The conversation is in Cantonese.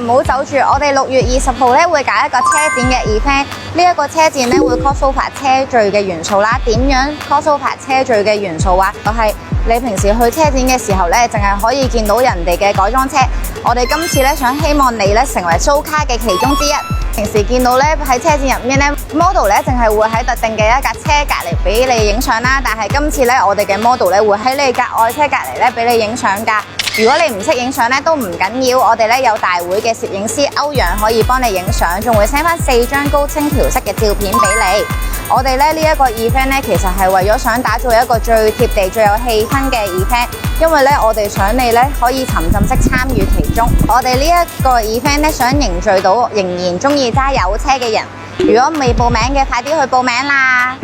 唔好走住，我哋6月20號咧會搞一個車展嘅 event。呢一個車展咧會 crossover 車聚嘅元素啦。點樣 crossover 車聚嘅元素啊？就係你平時去車展嘅時候咧，淨係可以見到人哋嘅改裝車。我哋今次咧想希望你咧成為租卡嘅其中之一。平時見到咧喺車展入面咧 model 咧淨係會喺特定嘅一架車隔離俾你影相啦，但係今次咧我哋嘅 model 咧會喺你額外車隔離咧俾你影相㗎。如果你唔識影相咧都唔緊要，我哋咧有大會嘅攝影師歐陽可以幫你影相，仲會 send 翻4張高清調色嘅照片俾你。我哋咧呢一個 event 咧其實係為咗想打造一個最貼地、最有氣氛嘅 event， 因為咧我哋想你咧可以沉浸式參與其中。我哋呢一個 event 咧想凝聚到仍然中意揸油車嘅人。如果未報名嘅，快啲去報名啦！